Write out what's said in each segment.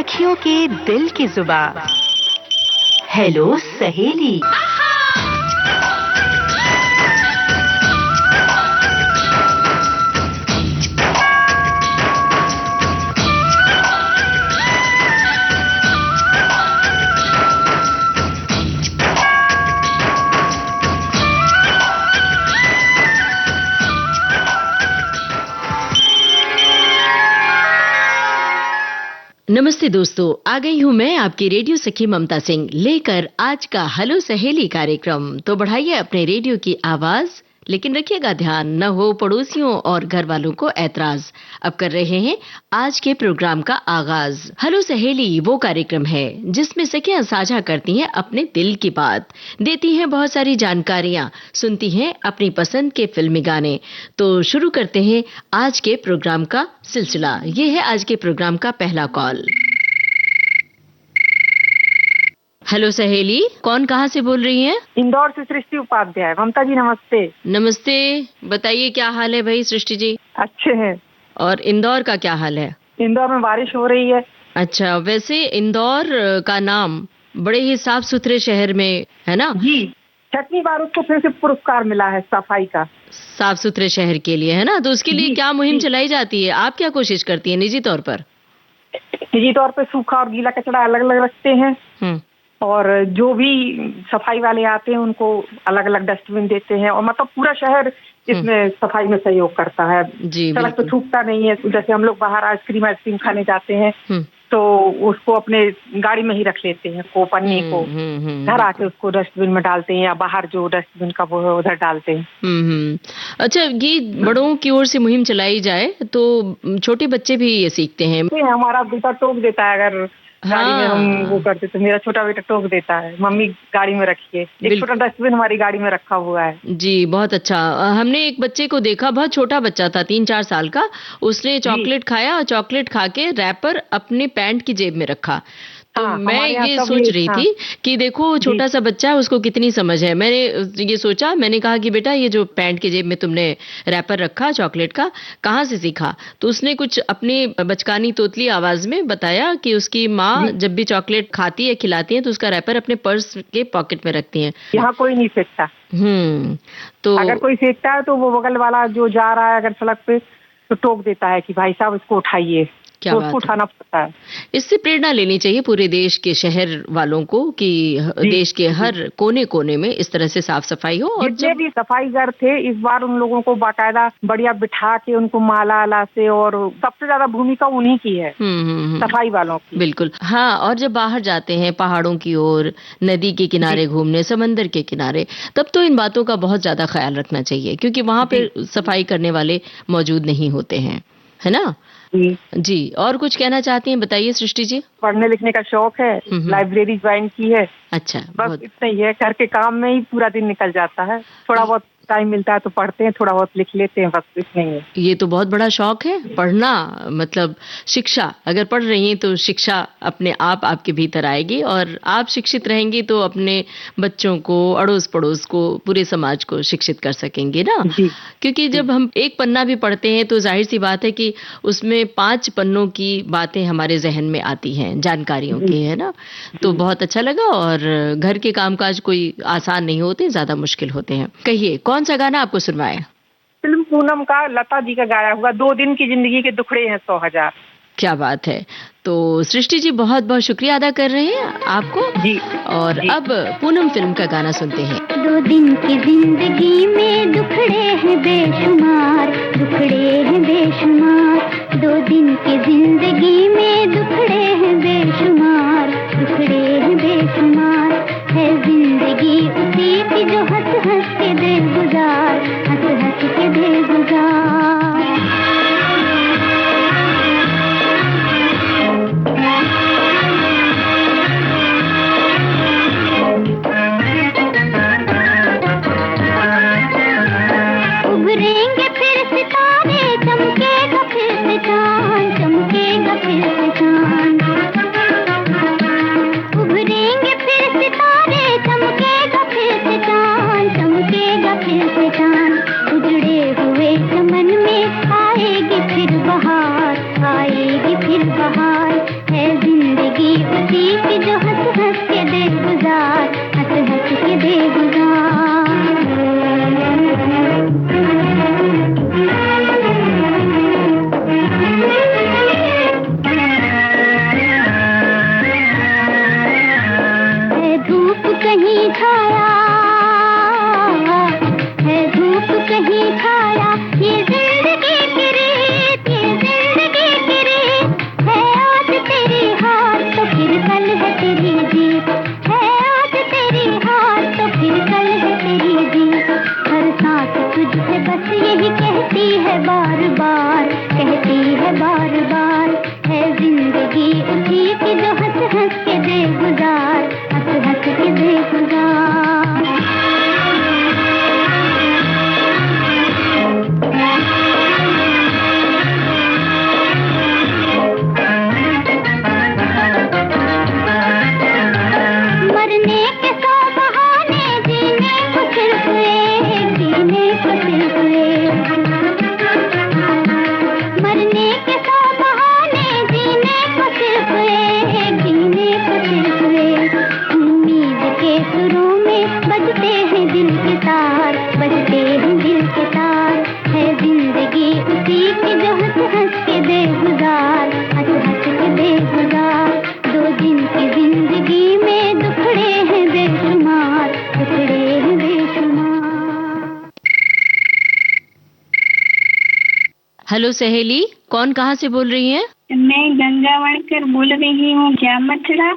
सखियों के दिल की जुबान। हेलो सहेली। नमस्ते दोस्तों, आ गई हूँ मैं आपकी रेडियो सखी ममता सिंह लेकर आज का हेलो सहेली कार्यक्रम। तो बढ़ाइए अपने रेडियो की आवाज, लेकिन रखिएगा ध्यान न हो पड़ोसियों और घर वालों को ऐतराज। अब कर रहे हैं आज के प्रोग्राम का आगाज। हेलो सहेली वो कार्यक्रम है जिसमें सखियां साझा करती हैं अपने दिल की बात, देती हैं बहुत सारी जानकारियां, सुनती हैं अपनी पसंद के फिल्मी गाने। तो शुरू करते हैं आज के प्रोग्राम का सिलसिला। ये है आज के प्रोग्राम का पहला कॉल। हेलो सहेली, कौन कहाँ से बोल रही हैं? इंदौर से सृष्टि उपाध्याय। ममता जी नमस्ते। नमस्ते, बताइए क्या हाल है भाई सृष्टि जी? अच्छे हैं। और इंदौर का क्या हाल है? इंदौर में बारिश हो रही है। अच्छा, वैसे इंदौर का नाम बड़े ही साफ सुथरे शहर में है ना? जी, 6वीं बार उसको फिर से पुरस्कार मिला है सफाई का, साफ सुथरे शहर के लिए, है ना? तो उसके लिए क्या मुहिम चलाई जाती है? आप क्या कोशिश करती हैं निजी तौर पर? निजी तौर पे सूखा और गीला कचरा अलग अलग रखते हैं और जो भी सफाई वाले आते हैं उनको अलग अलग डस्टबिन देते हैं और मतलब पूरा शहर इसमें सफाई में सहयोग करता है। सड़क पे थूकता नहीं है। जैसे हम लोग बाहर आइसक्रीम खाने जाते हैं तो उसको अपने गाड़ी में ही रख लेते हैं को पन्नी को, घर आके उसको डस्टबिन में डालते हैं या बाहर जो डस्टबिन का वो है उधर डालते हैं। अच्छा, ये बड़ों की ओर से मुहिम चलाई जाए तो छोटे बच्चे भी ये सीखते हैं। हमारा बेटा टोक देता है अगर गाड़ी में हम वो करते तो मेरा छोटा बेटा टोक देता है, मम्मी गाड़ी में रखिए। एक छोटा डस्टबिन हमारी गाड़ी में रखा हुआ है। जी, बहुत अच्छा। हमने एक बच्चे को देखा, बहुत छोटा बच्चा था, 3-4 साल का। उसने चॉकलेट खाया और चॉकलेट खा के रैपर अपने पैंट की जेब में रखा। तो मैं ये सोच रही थी कि देखो छोटा सा बच्चा है, उसको कितनी समझ है। मैंने ये सोचा, मैंने कहा कि बेटा ये जो पैंट की जेब में तुमने रैपर रखा चॉकलेट का, कहाँ से सीखा? तो उसने कुछ अपनी बचकानी तोतली आवाज में बताया कि उसकी माँ जब भी चॉकलेट खाती है खिलाती है तो उसका रैपर अपने पर्स के पॉकेट में रखती है। यहाँ कोई नहीं फेंकता। तो अगर कोई फेंकता है तो वो बगल वाला जो जा रहा है अगर सड़क पे तो टोक देता है कि भाई साहब इसको उठाइए। क्या बात है? उठाना पड़ता है। इससे प्रेरणा लेनी चाहिए पूरे देश के शहर वालों को कि देश के हर कोने कोने में इस तरह से साफ सफाई हो। और जितने भी सफाईगर थे इस बार उन लोगों को बाकायदा बढ़िया बिठा के उनको माला से, और सबसे ज्यादा भूमिका उन्हीं की है, सफाई वालों की। बिल्कुल, हाँ। और जब बाहर जाते हैं पहाड़ों की ओर, नदी के किनारे घूमने, समंदर के किनारे, तब तो इन बातों का बहुत ज्यादा ख्याल रखना चाहिए क्योंकि वहाँ पे सफाई करने वाले मौजूद नहीं होते हैं, है ना? जी, और कुछ कहना चाहती हैं? बताइए सृष्टि जी। पढ़ने लिखने का शौक है, लाइब्रेरी ज्वाइन की है। अच्छा, बस इतना ही है। घर के काम में ही पूरा दिन निकल जाता है। थोड़ा बहुत टाइम मिलता है तो पढ़ते हैं, थोड़ा बहुत लिख लेते हैं, बस इतना ही है। ये तो बहुत बड़ा शौक है पढ़ना, मतलब शिक्षा। अगर पढ़ रही हैं तो शिक्षा अपने आप आपके भीतर आएगी और आप शिक्षित रहेंगी तो अपने बच्चों को, अड़ोस पड़ोस को, पूरे समाज को शिक्षित कर सकेंगे ना। क्योंकि जब हम एक पन्ना भी पढ़ते हैं तो जाहिर सी बात है कि उसमें 5 पन्नों की बातें हमारे जहन में आती हैं, जानकारियों की, है ना। तो बहुत अच्छा लगा। और घर के कामकाज कोई आसान नहीं होते, ज्यादा मुश्किल होते हैं। कहिए कौन सा गाना आपको सुनवाए? फिल्म पूनम का लता जी का गाया हुआ 2 दिन की जिंदगी के दुखड़े हैं 100,000। क्या बात है। तो सृष्टि जी बहुत बहुत शुक्रिया अदा कर रहे हैं आपको जी। और अब पूनम फिल्म का गाना सुनते हैं। 2 दिन की जिंदगी में दुखड़े हैं बेशुमार, दुखड़े हैं बेशुमार। 2 दिन की जिंदगी में दुखड़े हैं बेशुमार, दुखड़े हैं बेशुमार। है जिंदगी उसी की जो हंस हंस के दे गुजार, हंस हंस के दे गुजार। उभरेंगे फिर सितारे, चमकेगा फिर से चांद, चमकेगा फिर से चांद। उभरेंगे फिर सितारे, चमकेगा फिर से चांद, चमकेगा फिर से चांद। उजड़े हुए चमन में आएगी फिर बहार, आएगी फिर बहार। है जिंदगी कि जो हंस हंस के दे गुजार, हंस हंस के दे गुजार। है धूप कहीं छाया, है धूप कहीं छाया, ये जिंदगी की रीत, ये जिंदगी की रीत है। आज तेरी हार तो फिर कल है तेरी जीत, है आज तेरी हार तो फिर कल है तेरी जीत। हर सांस तुझसे बस यही कहती है बार बार, कहती है बार बार। है जिंदगी उसी की जो हंस हंस के दे गुजार, हंस हंस के दे गुजार। मरने के सौ बहाने, जीने को सिर्फ एक, जीने को सिर्फ एक। मरने के सौ बहाने, जीने को सिर्फ एक, जीने को सिर्फ एक। उम्मीद के सुरों में बजते हैं दिल के तार, बजते हैं दिल के तार। है जिंदगी उसी की जो हंस हंस के दे गुजार, हंस हंस के दे गुजार। दो दिन की जिंदगी में दुखड़े हैं बेशुमार, दुखड़े हैं बेशुमार। हेलो सहेली, कौन कहाँ से बोल रही हैं? मैं गंगा वणकर बोल रही हूँ, जामथड़ा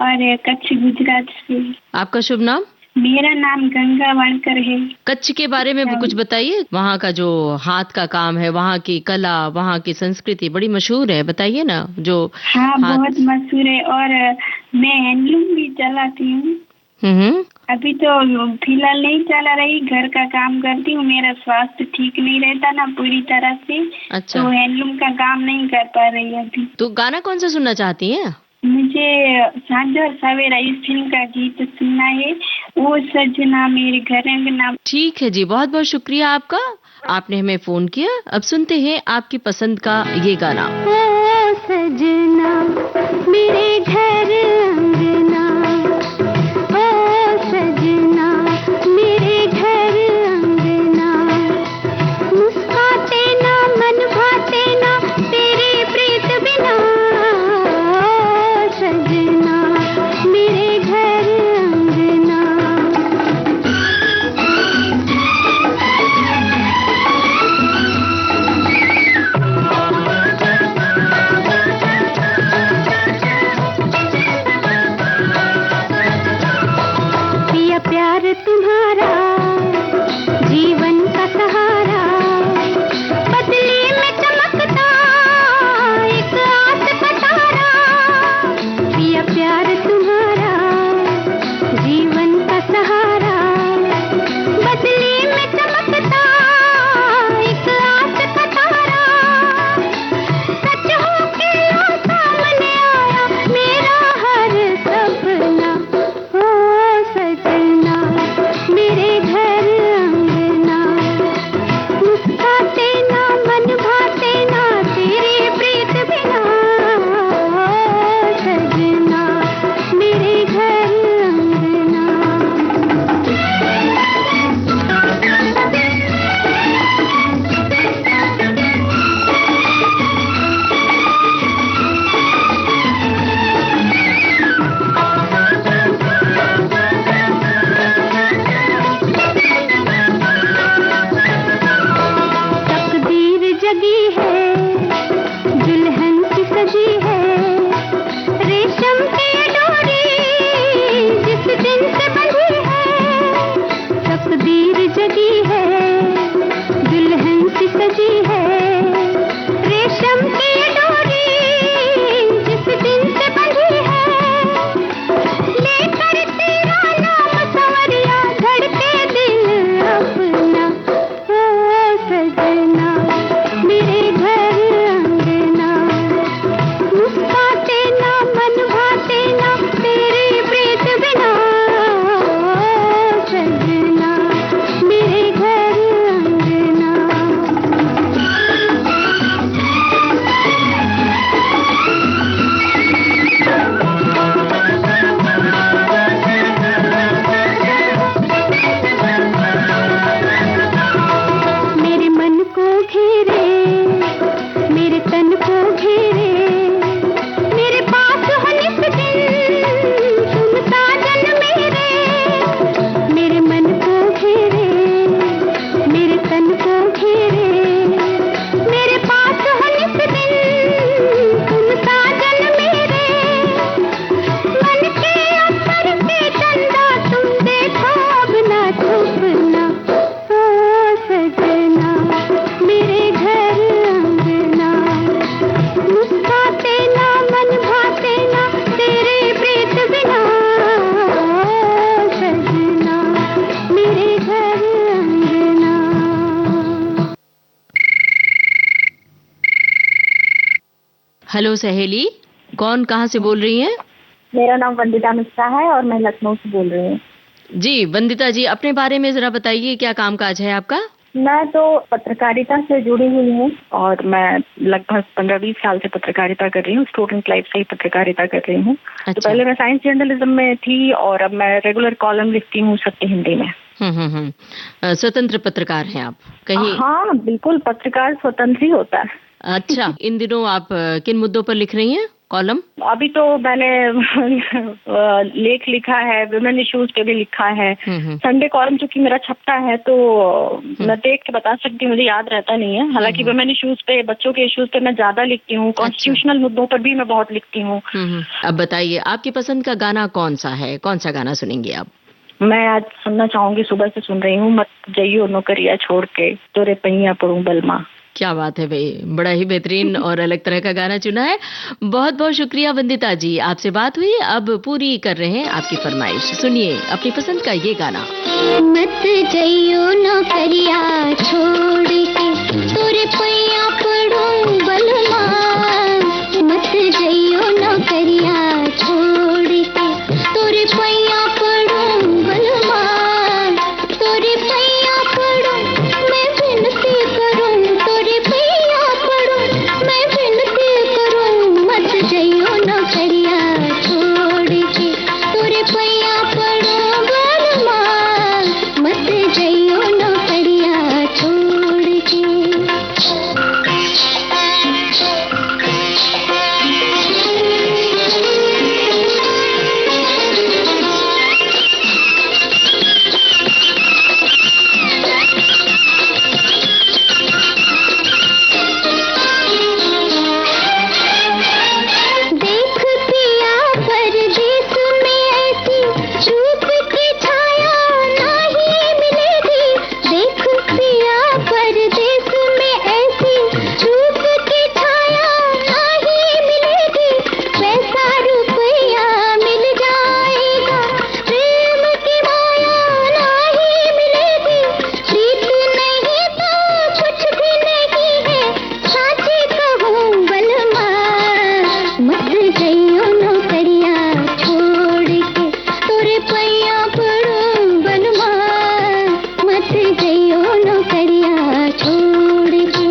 और कच्छ, गुजरात से। आपका शुभ नाम? मेरा नाम गंगा वणकर है। कच्छ के बारे में कुछ बताइए। वहाँ का जो हाथ का काम है, वहाँ की कला, वहाँ की संस्कृति बड़ी मशहूर है, बताइए ना। जो हाँ, बहुत मशहूर है। और मैं हैंडलूम भी चलाती हूँ। अभी तो फिलहाल नहीं चला रही, घर का काम करती हूँ। मेरा स्वास्थ्य ठीक नहीं रहता ना पूरी तरह से। अच्छा। तो हैंडलूम का काम नहीं कर पा रही अभी। तो गाना कौन सा सुनना चाहती हैं? मुझे सांझ और सवेरा इस फिल्म का गीत सुनना है, वो सजना मेरे घर अंगना। ठीक है जी, बहुत बहुत शुक्रिया आपका, आपने हमें फोन किया। अब सुनते हैं आपकी पसंद का ये गाना। ओ सजना मेरे घर अंगना, ओ सजना मेरे घर अंगना। मुस्काते ना मन भाते ना तेरी प्रीत बिना, ओ सजना मेरे घर अंगना। पिया प्यार तुम्हारा जीवन का सहारा, बदली में चमकता एक आस का तारा। पिया प्यार तुम्हारा जीवन का सहारा, बदली में चमकता एक आस का तारा। सच हो के लो सामने आया मेरा हर सपना, ओ सजना मेरे घर हेलो सहेली, कौन कहाँ से बोल रही हैं? मेरा नाम वंदिता मिश्रा है और मैं लखनऊ से बोल रही हूँ। जी वंदिता जी, अपने बारे में जरा बताइए, क्या कामकाज है आपका? मैं तो पत्रकारिता से जुड़ी हुई हूँ और मैं लगभग 15-20 साल से पत्रकारिता कर रही हूँ। स्टूडेंट लाइफ से ही पत्रकारिता कर रही हूँ। अच्छा। तो पहले मैं साइंस जर्नलिज्म में थी और अब मैं रेगुलर कॉलम लिखती हूँ सत्य हिंदी में। स्वतंत्र पत्रकार हैं आप कहीं? हाँ बिल्कुल, पत्रकार स्वतंत्र ही होता है। अच्छा, इन दिनों आप किन मुद्दों पर लिख रही हैं कॉलम? अभी तो मैंने लेख लिखा है, विमेन इश्यूज पे भी लिखा है। संडे कॉलम चूंकि मेरा छपता है तो मैं देख के बता सकती हूँ, मुझे याद रहता नहीं है। हालांकि विमेन इश्यूज पे, बच्चों के इश्यूज पे मैं ज्यादा लिखती हूँ। कॉन्स्टिट्यूशनल मुद्दों पर भी मैं बहुत लिखती हूँ। अब बताइए, आपकी पसंद का गाना कौन सा है? कौन सा गाना सुनेंगे आप? मैं आज सुनना चाहूंगी, सुबह से सुन रही हूँ, मत जइयो नौकरिया छोड़ के, तोरे पहिया पड़ू बलमा। क्या बात है भाई, बड़ा ही बेहतरीन और अलग तरह का गाना चुना है। बहुत बहुत शुक्रिया वंदिता जी, आपसे बात हुई। अब पूरी कर रहे हैं आपकी फरमाइश, सुनिए अपनी पसंद का ये गाना। मत जइयो नौकरिया छोड़ के, तोरे पैया पड़ू बलमा। मत जइयो नौकरिया छोड़ के, तोरे पैया पड़ू बलमा। तोरे पैया पड़ू मैं विनती करूं, तोरे पैया पड़ू मैं विनती करूं। मत जइयो नौकरिया छोड़ के, तोरे पैया पड़ू बलमा। मत जइयो नौकरिया छोड़ के। देख पिया परदेस में ऐसी छूप की छाया नहीं मिलेगी। देख पिया परदेस में ऐसी छूप की छाया नहीं मिलेगी। पैसा रुपया मिल जाएगा, प्रेम की माया नहीं मिलेगी। प्रीत नहीं तो कुछ भी नहीं है, साची कहूँ बलमा। मत जइयो नौकरिया छोड़ के, तोरे पैया पड़ू बलमा। मत जइयो नौकरिया छोड़ के।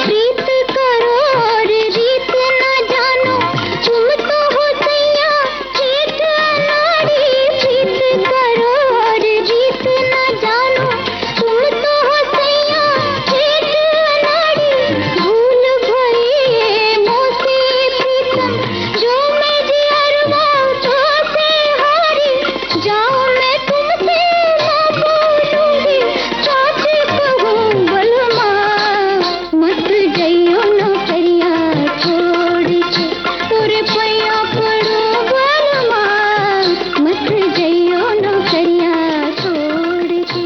प्रीत करो और रीत न जानो, तुम तो हो सैया ठेठ अनाड़ी। प्रीत करो और रीत न जानो, तुम तो हो सैया ठेठ अनाड़ी। भूल भई मोसे प्रीतम, जो मैं जियरवा तो से हारी। जाओ मैं तुमसे ना बोलूंगी, साच कहूँ बलमा। मत जइयो नौकरिया छोड़ के, तोरे पैया पड़ू बलमा। मत जइयो नौकरिया छोड़ के।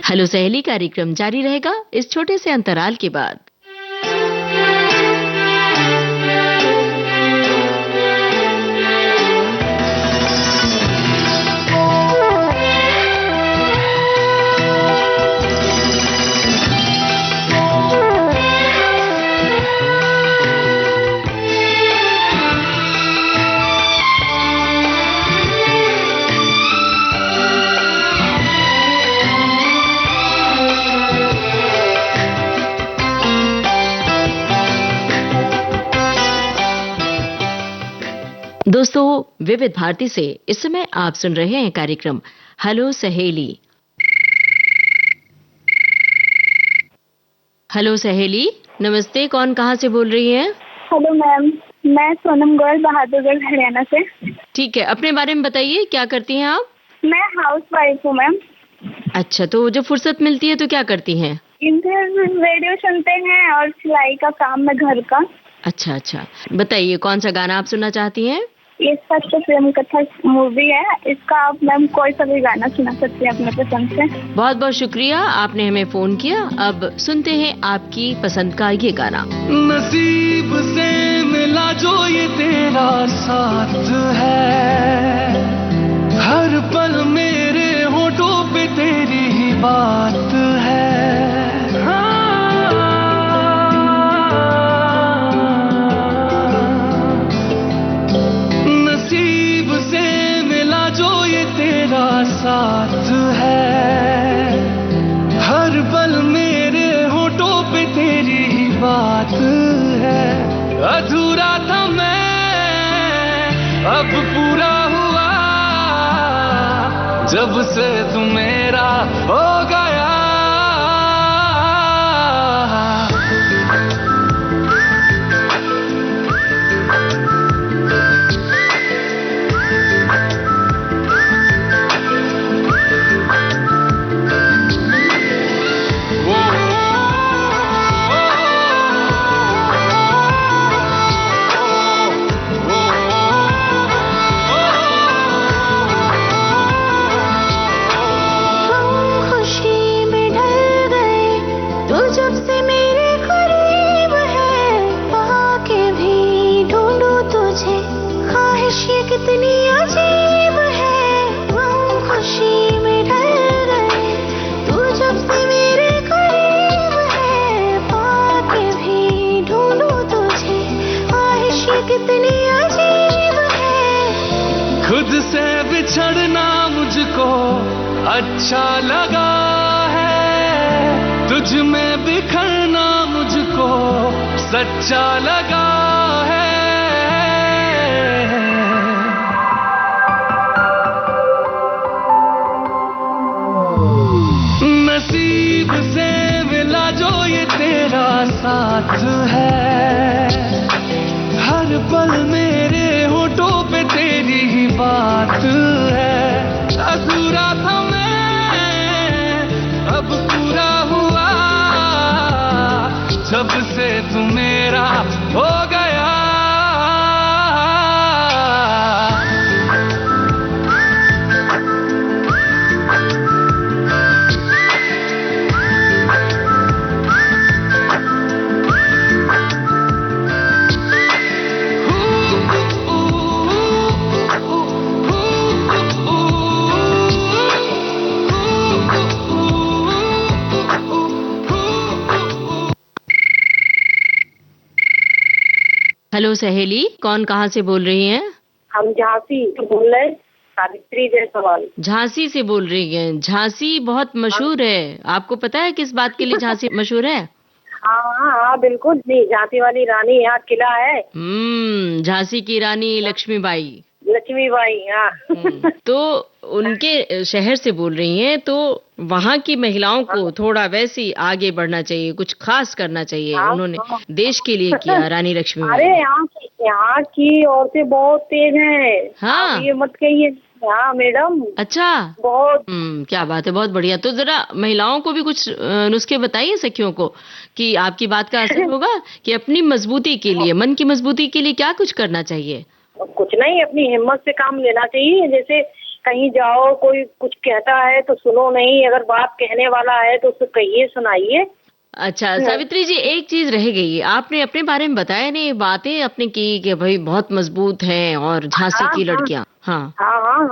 हेलो सहेली कार्यक्रम जारी रहेगा इस छोटे से अंतराल के बाद। दोस्तों, विविध भारती से इस समय आप सुन रहे हैं कार्यक्रम हेलो सहेली। हेलो सहेली, नमस्ते, कौन कहाँ से बोल रही हैं? हेलो मैम, मैं सोनम गोयल, बहादुरगढ़, हरियाणा से। ठीक है, अपने बारे में बताइए, क्या करती हैं आप? मैं हाउस वाइफ हूँ मैम। अच्छा, तो जब फुर्सत मिलती है तो क्या करती हैं? इधर रेडियो सुनते हैं और सिलाई का काम है घर का। अच्छा अच्छा, बताइए कौन सा गाना आप सुनना चाहती हैं? ये सच प्रेम कथा मूवी है, इसका आप मैम कोई सा भी गाना सुना सकते हैं अपने पसंद से। बहुत बहुत शुक्रिया, आपने हमें फोन किया। अब सुनते हैं आपकी पसंद का ये गाना। नसीब से मिला जो ये तेरा साथ है, हर पल मेरे होठों पे तेरी ही बात है। नसीब से मिला जो ये तेरा साथ है, हर पल मेरे होठों पे तेरी ही बात है। अधूरा था मैं अब पूरा हुआ, जब से तू मेरा हो गया। कितनी अजीब है, हम खुशी में ढल गए, तू जब से मेरे करीब है, पाके भी ढूंढूं तुझे, ख्वाहिश ये कितनी अजीब है। खुद से बिछड़ना मुझको अच्छा लगा है, तुझ में बिखरना मुझको सच्चा लगा है। नसीब से मिला जो ये तेरा साथ है, हर पल मेरे होठों पे तेरी ही बात है। अधूरा था मैं अब पूरा हुआ, जब से तू मेरा हो गया। हेलो सहेली, कौन कहाँ से बोल रही हैं? हम झांसी से बोल रहे हैं, सावित्री जायसवाल। झांसी से बोल रही हैं। झांसी बहुत मशहूर है, आपको पता है किस बात के लिए झांसी मशहूर है? हाँ बिल्कुल, नहीं झांसी वाली रानी यहाँ किला है। झांसी की रानी लक्ष्मीबाई। हाँ। तो उनके शहर से बोल रही हैं, तो वहाँ की महिलाओं को थोड़ा वैसे ही आगे बढ़ना चाहिए, कुछ खास करना चाहिए। उन्होंने देश के लिए किया, रानी लक्ष्मीबाई। अरे यहाँ की औरतें बहुत तेज हैं। हाँ, ये मत कहिए। हाँ मैडम। अच्छा, बहुत। क्या बात है, बहुत बढ़िया। तो जरा महिलाओं को भी कुछ नुस्खे बताइए सखियों को, कि आपकी बात का असर होगा कि अपनी मजबूती के लिए, मन की मजबूती के लिए क्या कुछ करना चाहिए। कुछ नहीं, अपनी हिम्मत से काम लेना चाहिए। जैसे कहीं जाओ, कोई कुछ कहता है तो सुनो नहीं, अगर बात कहने वाला है तो उसको कहिए, सुनाइए। अच्छा सावित्री जी, एक चीज रह गई, आपने अपने बारे में बताया नहीं, बातें आपने की कि भाई बहुत मजबूत हैं और झांसी की लड़कियां। हाँ,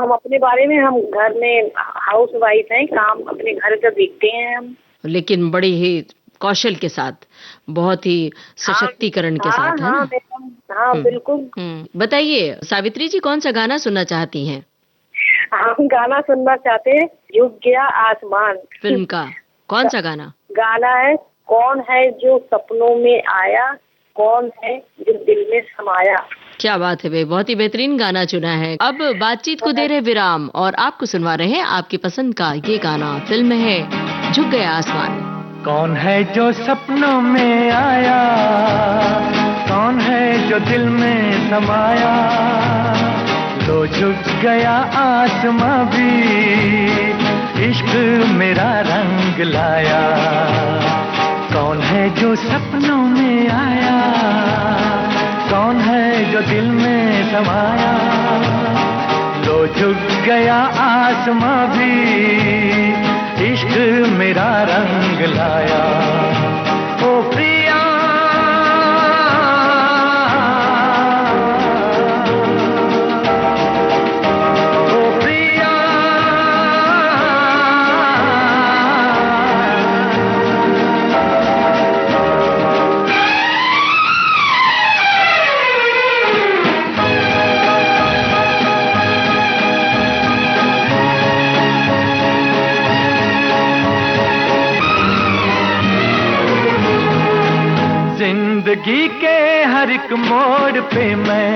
हम अपने बारे में, हम घर में हाउस वाइफ हैं, काम अपने घर का देखते हैं हम, लेकिन बड़ी ही कौशल के साथ, बहुत ही सशक्तिकरण के साथ, है ना? हाँ बिल्कुल। बताइए सावित्री जी, कौन सा गाना सुनना चाहती हैं? हम गाना सुनना चाहते हैं, झुक गया आसमान फिल्म का। कौन सा गाना? गाना है, कौन है जो सपनों में आया, कौन है जो दिल में समाया। क्या बात है भाई, बहुत ही बेहतरीन गाना चुना है। अब बातचीत को दे रहे विराम और आपको सुनवा रहे हैं आपकी पसंद का ये गाना। फिल्म है झुक गया आसमान। कौन है जो सपनों में आया, कौन है जो दिल में समाया, लो झुक गया आसमां भी, इश्क मेरा रंग लाया। कौन है जो सपनों में आया, कौन है जो दिल में समाया, लो झुक गया आसमां भी, इश्क मेरा रंग लाया। ओ प्रिया जिंदगी के हर एक मोड़ पे मैं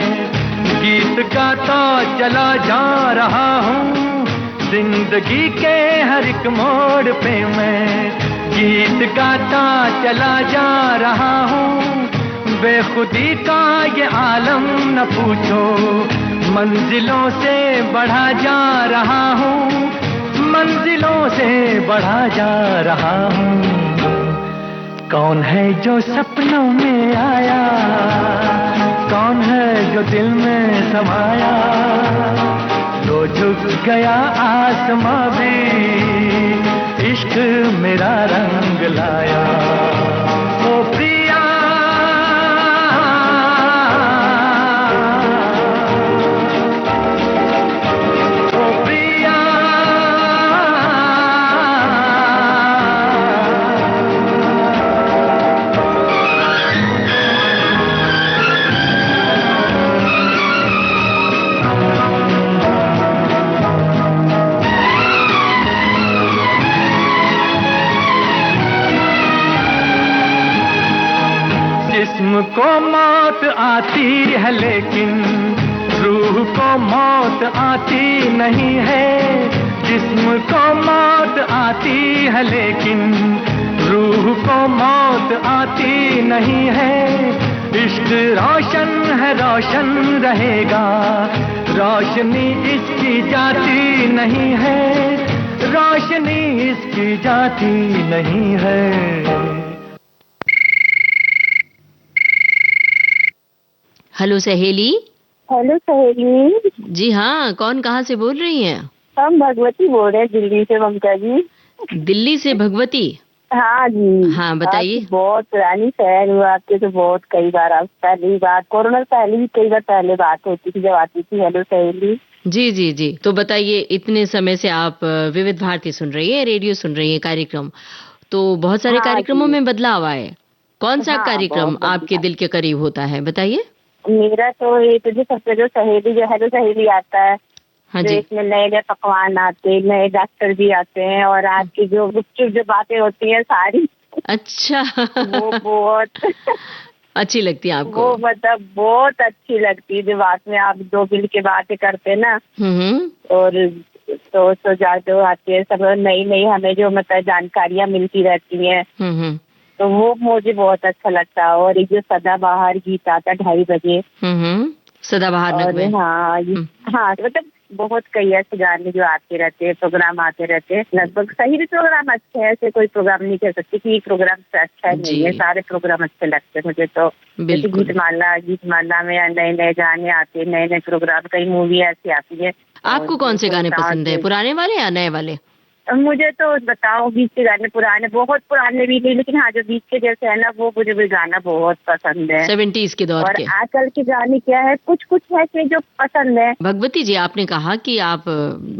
गीत गाता चला जा रहा हूँ। जिंदगी के हर एक मोड़ पे मैं गीत गाता चला जा रहा हूँ। बेखुदी का ये आलम न पूछो, मंजिलों से बढ़ा जा रहा हूँ। मंजिलों से बढ़ा जा रहा हूँ। कौन है जो सपनों में आया, कौन है जो दिल में समाया। लो झुक गया आसमां भी, इश्क मेरा रंग लाया। ओ प्रिया जिस्म को मौत आती है लेकिन रूह को मौत आती नहीं है। जिस्म को मौत आती है लेकिन रूह को मौत आती नहीं है। इश्क रोशन है, रोशन रहेगा, रोशनी इसकी जाती नहीं है। रोशनी इसकी जाती नहीं है। हेलो सहेली। हेलो सहेली। जी हाँ, कौन कहाँ से बोल रही हैं? हम भगवती बोल रहे हैं दिल्ली से, ममता जी। दिल्ली से भगवती? हाँ जी। हाँ बताइए। बहुत पुरानी फैन हूँ आपके, तो बहुत कई बार आप पहली बात, कोरोना से पहले भी कई बार पहले बात होती थी जब आती थी हेलो सहेली। जी जी जी। तो बताइए, इतने समय से आप विविध भारती सुन रही है, रेडियो सुन रही है, कार्यक्रम तो बहुत सारे कार्यक्रमों में बदलाव आए। कौन सा कार्यक्रम आपके दिल के करीब होता है, बताइए। मेरा तो ये तुझे सबसे जो सहेली, जो हेलो सहेली आता है, हाँ जो जी। इसमें नए नए पकवान आते, नए डॉक्टर भी आते हैं, और आज की जो गुपचुप जो बातें होती हैं सारी, अच्छा वो बहुत अच्छी लगती है आपको? वो मतलब बहुत अच्छी लगती है, जो बात में आप दो मिल के बातें करते हैं ना, और तो जो आती है सब नई नई, हमें जो मतलब जानकारियाँ मिलती रहती हैं, तो वो मुझे बहुत अच्छा लगता है। और एक जो सदाबहार गीत आता 2:30 बजे, सदाबहार नगमे। हाँ हाँ, मतलब बहुत कई ऐसे गाने जो आते रहते हैं, प्रोग्राम आते रहते हैं। लगभग सही भी प्रोग्राम अच्छे हैं, ऐसे कोई प्रोग्राम नहीं कह सकती कि प्रोग्राम से अच्छा नहीं है, सारे प्रोग्राम अच्छे लगते हैं मुझे तो। जैसे गीतमाला में नए नए गाने आते हैं, नए नए प्रोग्राम, कई मूवी ऐसी आती है। आपको कौन से गाने पसंद है, पुराने वाले या नए वाले? मुझे तो बताओ, बीच के गाने पुराने, बहुत पुराने भी नहीं, लेकिन हाँ जो बीच के जैसे है ना, वो मुझे भी गाना बहुत पसंद है। 70s के दौर के। और आजकल के गाने क्या है, कुछ कुछ है जो पसंद है। भगवती जी, आपने कहा कि आप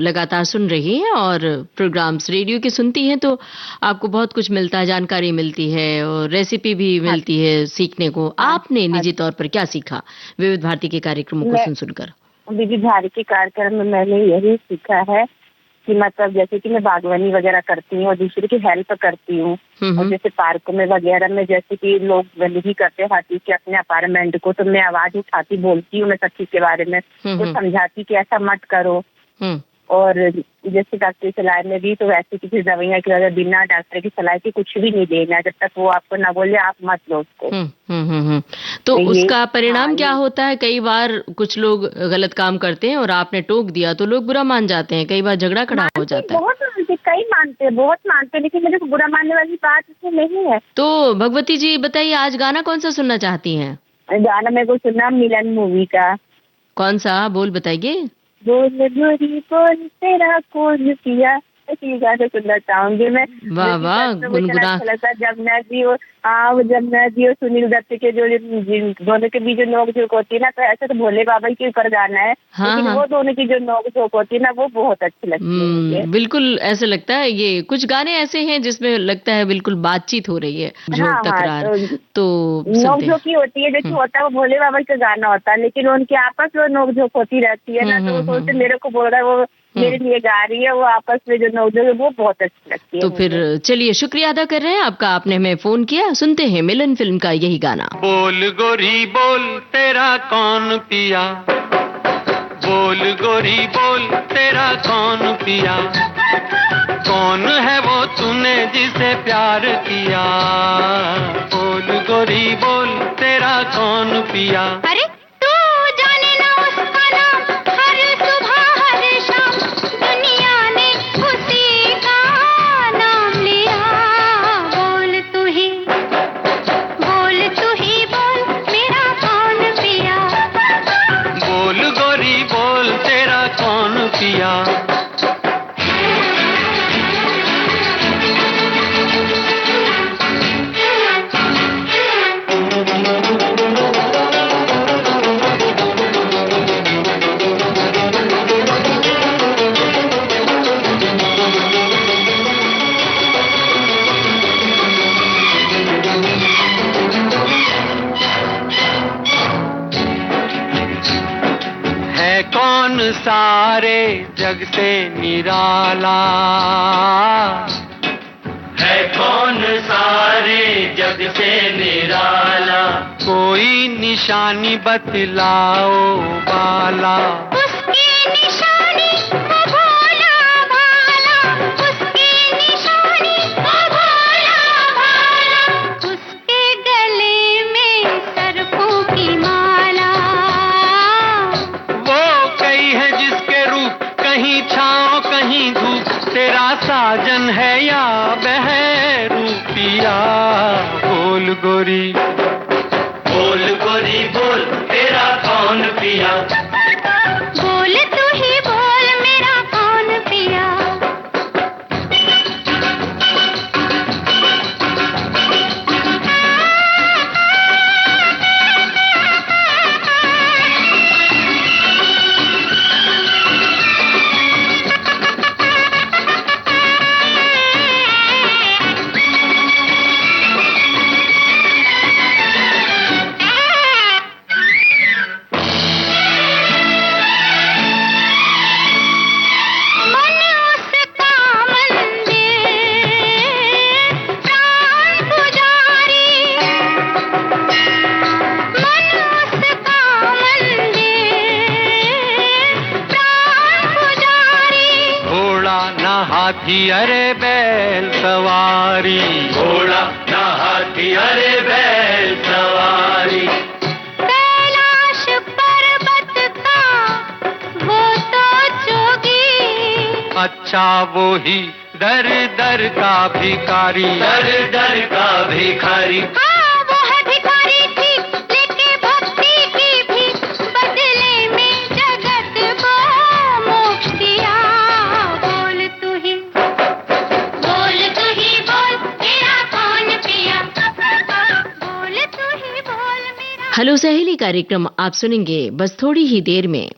लगातार सुन रही हैं और प्रोग्राम्स रेडियो के सुनती हैं, तो आपको बहुत कुछ मिलता है, जानकारी मिलती है और रेसिपी भी मिलती है सीखने को। आपने निजी तौर पर क्या सीखा विविध भारती के कार्यक्रमों को सुन सुनकर? विविध भारती के कार्यक्रम में मैंने यही सीखा है कि मतलब जैसे कि मैं बागवानी वगैरह करती हूँ और दूसरे की हेल्प करती हूँ, और जैसे पार्कों में वगैरह में जैसे कि लोग गंदगी करते हैं हर चीज के अपने अपार्टमेंट को, तो मैं आवाज उठाती, बोलती हूँ मैं सब चीज के बारे में, तो समझाती कि ऐसा मत करो। और जैसे डॉक्टर की सलाह में भी, तो वैसे किसी दवाइयाँ की वजह बिना डॉक्टर की सलाह के कुछ भी नहीं देना, जब तक वो आपको ना बोले आप मत लो उसको। तो उसका परिणाम क्या होता है? कई बार कुछ लोग गलत काम करते हैं और आपने टोक दिया तो लोग बुरा मान जाते हैं, कई बार झगड़ा खड़ा हो जाता है। बहुत मानते, कई मानते हैं, बहुत मानते हैं, लेकिन मुझे बुरा मानने वाली बात इसमें नहीं है। तो भगवती जी बताइए, आज गाना कौन सा सुनना चाहती हैं? गाना मेरे को सुनना मिलन मूवी का। कौन सा, बोल बताइए। बोल गोरी बोल तेरा कौन किया, ऐसी गाना सुनना चाहूंगी मैं। वाह वाह, गुनगुना। अच्छा लगता है जमुना जी और जमुना जी और सुनील दत्त के जो दोनों के बीच जो नोक झोंक होती है ना, तो ऐसे तो भोले बाबा के ऊपर गाना है, लेकिन वो दोनों की जो नोक झोंक होती है ना, वो बहुत अच्छी लगती है मुझे। बिल्कुल ऐसे लगता है, ये कुछ गाने ऐसे हैं जिसमें लगता है बिल्कुल बातचीत हो रही है, तकरार तो नोक झोंक ही होती है। जैसे होता है वो भोले बाबा का गाना होता है, लेकिन उनके आपस में नोक झोंक होती रहती है ना, तो वो सोचते मेरे को बोल रहा है, वो मेरे लिए गा रही है, वो आपस में जो नौजोग है वो बहुत अच्छी लगती है। तो फिर चलिए शुक्रिया अदा कर रहे हैं आपका, आपने हमें फोन किया। सुनते हैं मिलन फिल्म का यही गाना। बोल गोरी बोल तेरा कौन पिया, बोल गोरी बोल तेरा कौन पिया, कौन है वो तूने जिसे प्यार किया, बोल गोरी बोल तेरा कौन पिया। अरे तू जाने ना उसका नाम, हर सुबह हर शाम दुनिया ने उसी का नाम लिया। बोल तू ही बोल मेरा कौन पिया, बोल गोरी बोल तेरा कौन पिया। कौन सारे जग से निराला, है कौन सारे जग से निराला, कोई निशानी बतलाओ बाला, उसकी निशानी वो भोला भाला, उसकी निशानी वो भोला भाला, उसके गले में सरकों की माला, है जिसके रूप कहीं छाँव कहीं धूप, तेरा साजन है या बहरूपिया। बोल गोरी बोल तेरा कौन पिया, बोल तू ही बोल मेरा कौन पिया। हाथी अरे बैल सवारी, घोड़ा ना हाथी अरे बैल सवारी, कैलाश पर्वत का वो तो जोगी, अच्छा वो ही दर दर का भिखारी, दर दर का भिखारी। हाँ वो है भिखारी ठीक, लेके भक्ति की भी बदले में जगत को मोक्ष दिया। बोल तू ही बोल तेरा कौन पिया, बोल तू ही बोल मेरा। हेलो सहेली कार्यक्रम आप सुनेंगे बस थोड़ी ही देर में।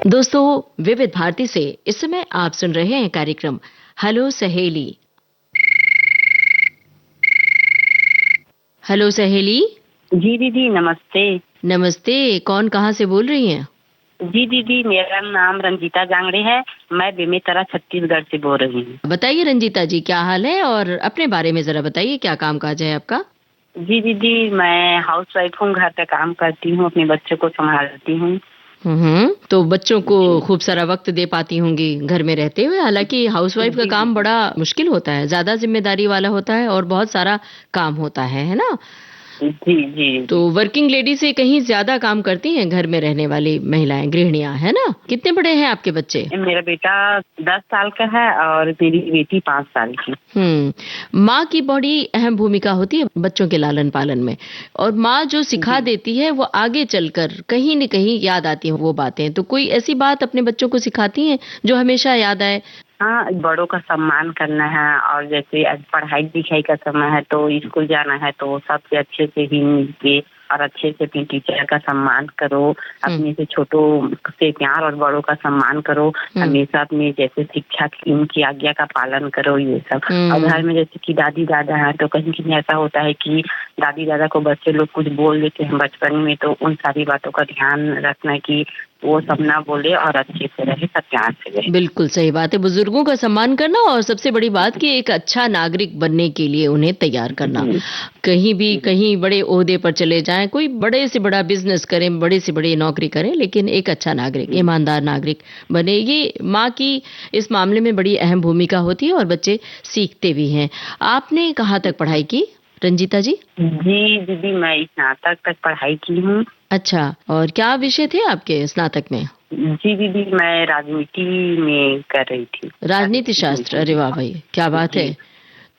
दोस्तों विविध भारती से इस समय आप सुन रहे हैं कार्यक्रम हेलो सहेली। हेलो सहेली। जी दीदी नमस्ते। नमस्ते, कौन कहाँ से बोल रही हैं? जी दीदी मेरा नाम रंजीता जांगड़े है, मैं बेमेतरा छत्तीसगढ़ से बोल रही हूँ। बताइए रंजीता जी क्या हाल है और अपने बारे में जरा बताइए, क्या काम काज है आपका? जी दीदी मैं हाउस वाइफ हूँ, घर पे काम करती हूँ, अपने बच्चों को संभालती हूँ। तो बच्चों को खूब सारा वक्त दे पाती होंगी घर में रहते हुए। हालांकि हाउसवाइफ का काम बड़ा मुश्किल होता है, ज्यादा जिम्मेदारी वाला होता है और बहुत सारा काम होता है ना? जी जी। तो वर्किंग लेडी से कहीं ज्यादा काम करती हैं घर में रहने वाली महिलाएं, गृहिणियां, है ना? कितने बड़े हैं आपके बच्चे? मेरा बेटा 10 साल का है और मेरी बेटी 5 साल की। माँ की बड़ी अहम भूमिका होती है बच्चों के लालन पालन में, और माँ जो सिखा देती है वो आगे चलकर कहीं न कहीं याद आती है वो बातें। तो कोई ऐसी बात अपने बच्चों को सिखाती हैं जो हमेशा याद आए? हाँ, बड़ों का सम्मान करना है, और जैसे आज पढ़ाई लिखाई का समय है तो स्कूल जाना है तो सबसे अच्छे से ही मिलके और अच्छे से अपने टीचर का सम्मान करो, अपने से छोटों से प्यार और बड़ों का सम्मान करो, हमेशा अपने जैसे शिक्षा की उनकी आज्ञा का पालन करो, ये सब। और घर में जैसे कि दादी दादा है तो कहीं कहीं ऐसा होता है कि दादी दादा को बच्चे लोग कुछ बोल देते हैं बचपन में, तो उन सारी बातों का ध्यान रखना कि वो सब ना बोले और अच्छे से रहे, सब प्यार से रहे। बिल्कुल सही बात है, बुजुर्गों का सम्मान करना, और सबसे बड़ी बात कि एक अच्छा नागरिक बनने के लिए उन्हें तैयार करना। कहीं भी कहीं बड़े ओहदे पर चले जाएं, कोई बड़े से बड़ा बिजनेस करें, बड़े से बड़ी नौकरी करें, लेकिन एक अच्छा नागरिक, ईमानदार नागरिक बने, ये माँ की इस मामले में बड़ी अहम भूमिका होती है और बच्चे सीखते भी हैं। आपने कहाँ तक पढ़ाई की रंजीता जी? जी दीदी, मैं स्नातक तक पढ़ाई की हूँ। अच्छा, और क्या विषय थे आपके स्नातक में? जी दीदी, मैं राजनीति में कर रही थी। राजनीति शास्त्र? अरे वाह भाई, क्या बात है।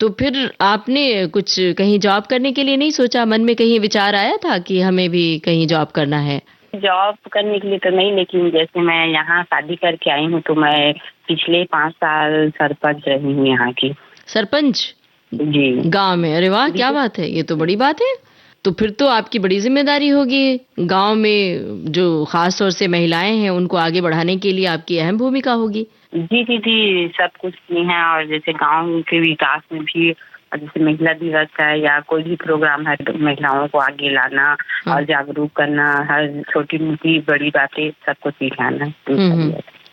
तो फिर आपने कुछ कहीं जॉब करने के लिए नहीं सोचा? मन में कहीं विचार आया था कि हमें भी कहीं जॉब करना है? जॉब करने के लिए तो नहीं, लेकिन जैसे मैं यहाँ शादी करके आई हूँ तो मैं पिछले 5 साल सरपंच रही हूँ यहाँ की। सरपंच? जी, गांव में? अरे वाह, क्या बात है, ये तो बड़ी बात है। तो फिर तो आपकी बड़ी जिम्मेदारी होगी, गांव में जो खास तौर से महिलाएं हैं उनको आगे बढ़ाने के लिए आपकी अहम भूमिका होगी। जी दीदी, सब कुछ की है, और जैसे गांव के विकास में भी, जैसे महिला दिवस है या कोई भी प्रोग्राम है तो महिलाओं को आगे लाना और जागरूक करना, हर छोटी मोटी बड़ी बातें सबको सिखाना।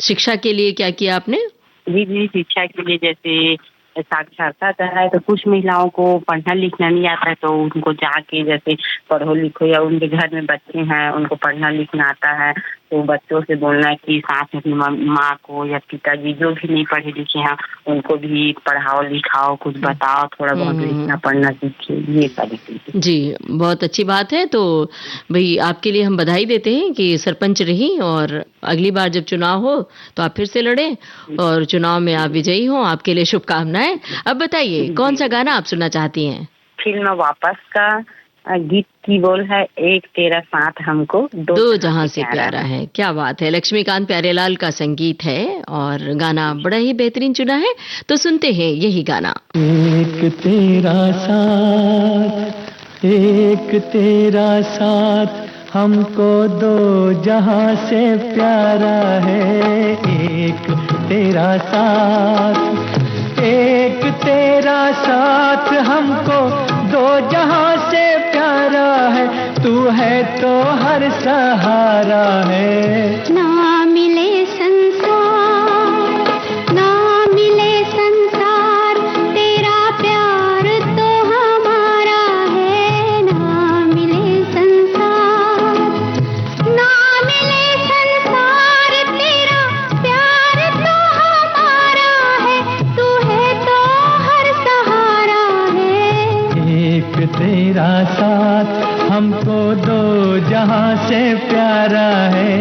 शिक्षा के लिए क्या किया आपने? जी, शिक्षा के लिए जैसे साक्षरता है तो कुछ महिलाओं को पढ़ना लिखना नहीं आता है तो उनको जाके जैसे पढ़ो लिखो, या उनके घर में बच्चे हैं उनको पढ़ना लिखना आता है तो बच्चों से बोलना है कि साथ में अपनी माँ को या पिताजी जो भी नहीं पढ़े लिखे हैं उनको भी पढ़ाओ लिखाओ, कुछ बताओ, थोड़ा बहुत लिखना पढ़ना सीखिए, ये सारी चीजें। जी, बहुत अच्छी बात है। तो भाई आपके लिए हम बधाई देते हैं कि सरपंच रही, और अगली बार जब चुनाव हो तो आप फिर से लड़ें और चुनाव में आप विजयी हो। आपके लिए शुभकामनाएं। अब बताइए कौन सा गाना आप सुनना चाहती हैं? फिल्म वापस का गीत की बोल है, एक तेरा साथ हमको दो जहां से प्यारा है। क्या बात है, लक्ष्मीकांत प्यारेलाल का संगीत है और गाना बड़ा ही बेहतरीन चुना है, तो सुनते हैं यही गाना। एक तेरा साथ हमको दो जहां से प्यारा है, एक तेरा साथ हमको दो जहां से प्यारा है, तू है तो हर सहारा है। ना मिले संसार तेरा प्यार तो हमारा है, ना मिले संसार तेरा प्यार तो हमारा है, तू है तो हर सहारा है। एक तेरा साथ हमको दो जहां से प्यारा है,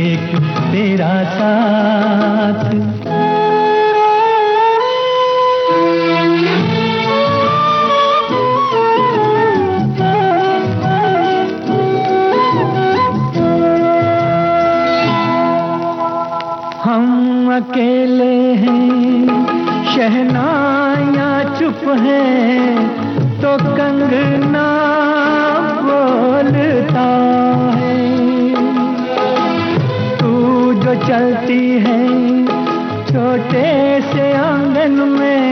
एक तेरा साथ। हम अकेले हैं, शहनाइयाँ चुप हैं, तो कंगना बोलता है। तू जो चलती है छोटे से आंगन में,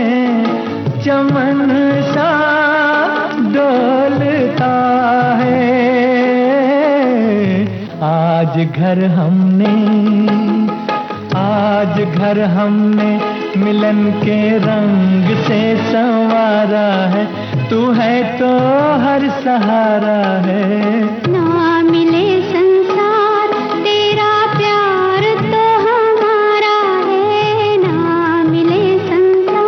चमन सा डोलता है। आज घर हमने मिलन के रंग से संवारा है, तू है तो हर सहारा है। ना मिले संसार तेरा प्यार तो हमारा है, ना मिले संसार।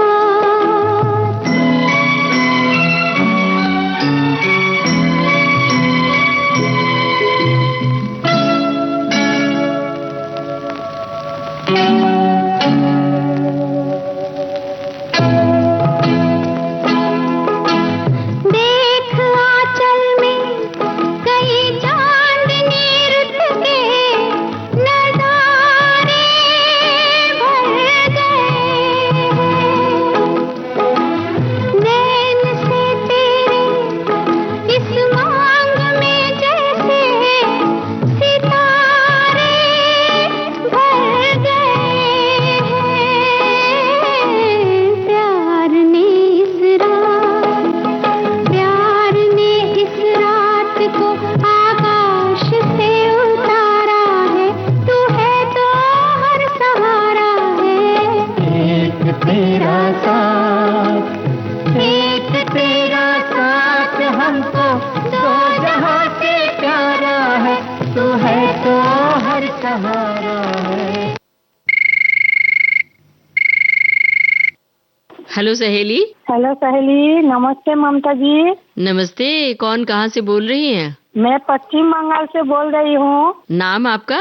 हेलो सहेली। हेलो सहेली, नमस्ते ममता जी। नमस्ते, कौन कहाँ से बोल रही हैं? मैं पश्चिम बंगाल से बोल रही हूँ। नाम आपका?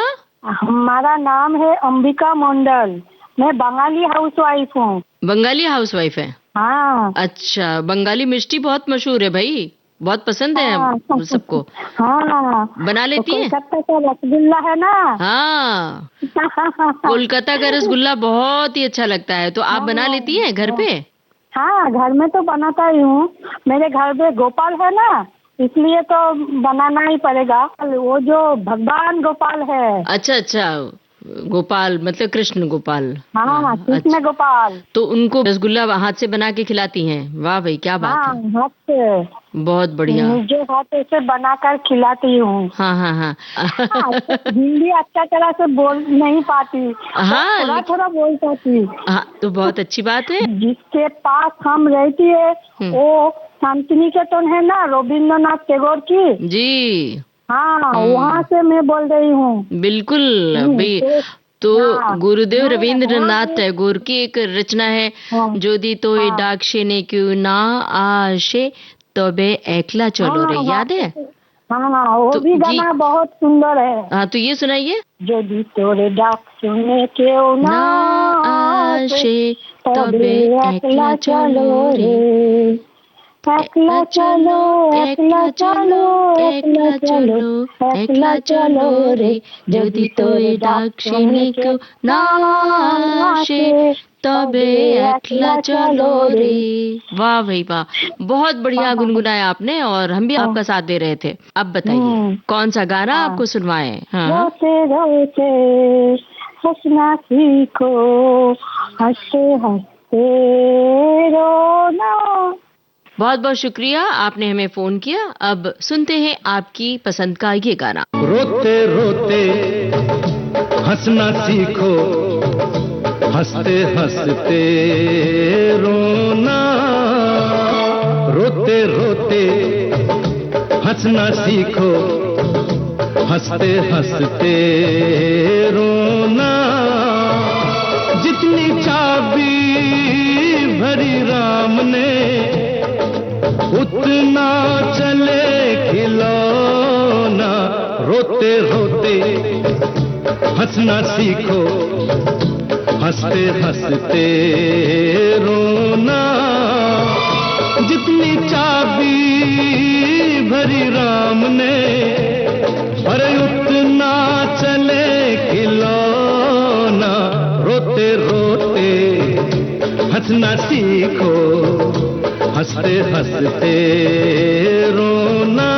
हमारा नाम है अंबिका मंडल। मैं बंगाली हाउसवाइफ हूँ। बंगाली हाउसवाइफ है? हाँ। अच्छा, बंगाली मिष्टी बहुत मशहूर है भाई, बहुत पसंद है सबको। हाँ, बना लेती हैं? कोलकाता का रसगुल्ला है ना। हाँ, कोलकाता का रसगुल्ला बहुत ही अच्छा लगता है। तो आप बना लेती हैं घर पे? हाँ, घर में तो बनाता ही हूँ। मेरे घर में गोपाल है ना, इसलिए तो बनाना ही पड़ेगा। वो जो भगवान गोपाल है। अच्छा अच्छा, गोपाल मतलब कृष्ण गोपाल। हाँ, कृष्ण अच्छा। गोपाल। तो उनको रसगुल्ला हाथ से बना के खिलाती हैं? वाह भाई, क्या बात है। हाँ, हाथ से। बहुत बढ़िया। मुझे हाथ से बनाकर खिलाती हूँ। हाँ हाँ हाँ। हिंदी अच्छा तरह से बोल नहीं पाती। हाँ, थोड़ा थोड़ा बोल पाती। हाँ, तो बहुत अच्छी बात है। जिसके पास हम रहती है वो शांतिनिकेतन है ना, रविंद्रनाथ टैगोर की। जी हाँ, वहाँ से मैं बोल रही हूँ। बिल्कुल भाई। तो गुरुदेव रविंद्रनाथ टैगोर की एक रचना है, जोदी तो डाकशे क्यों ना आशे तबे एकला चलो रे, याद है? हाँ, वो भी गाना बहुत सुंदर है। हाँ, तो ये सुनाइए। जोदी तोरे डाक सुने क्यों ना आशे तबे एकला चलो रे, एकला चलो, एकला चलो, एकला चलो, एकला चलो रे, यदि तोरे डाक सुने क्यों ना आशे तबे एकला चलो रे। वाह भाई वाह, बहुत बढ़िया गुनगुनाया आपने, और हम भी आपका साथ दे रहे थे। अब बताइए कौन सा गाना आपको सुनवाएं? हाँ। रोते रोते हंसना सीखो, हंसते हंसते रोना। बहुत बहुत शुक्रिया, आपने हमें फोन किया। अब सुनते हैं आपकी पसंद का ये गाना। रोते रोते हंसना सीखो, हंसते हंसते रोना। रोते रोते हंसना सीखो, हंसते हंसते रोना। जितनी चाबी भरी राम ने उतना चले खिलौना। रोते रोते हंसना सीखो, हंसते हंसते रोना। जितनी चाबी भरी राम ने, अरे उतना चले खिलौना। रोते रोते हंसना सीखो, हंसते हंसते रोना।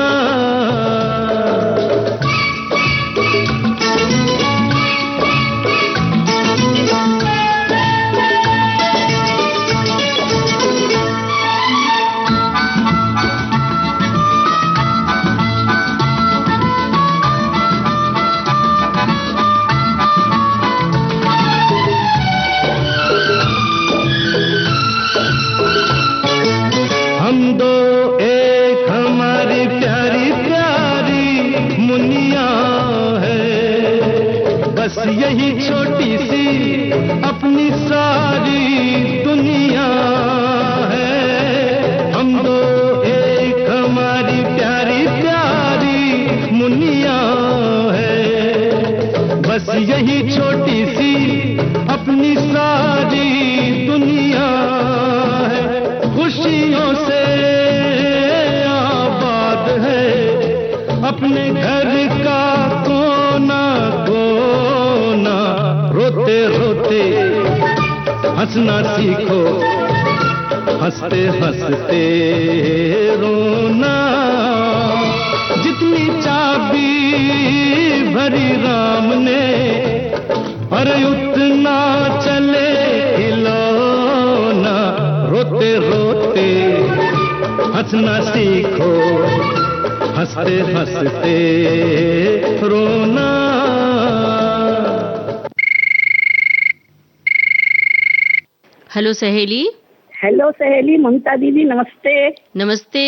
हम दो एक हमारी प्यारी प्यारी मुनिया है, बस यही छोटी सी अपनी सारी दुनिया है। हम दो एक हमारी प्यारी प्यारी मुनिया है, बस यही छोटी सी अपनी सारी दुनिया है। खुशियों से आबाद है अपने घर का कोना कोना। रोते रोते हंसना सीखो, हंसते हंसते रोना। जितनी चाबी भरी राम ने, अरे उतना चले खिलौना। रोते रोते हंसना सीखो, हंसते हंसते रोना। हेलो सहेली। हेलो सहेली, ममता दीदी नमस्ते। नमस्ते,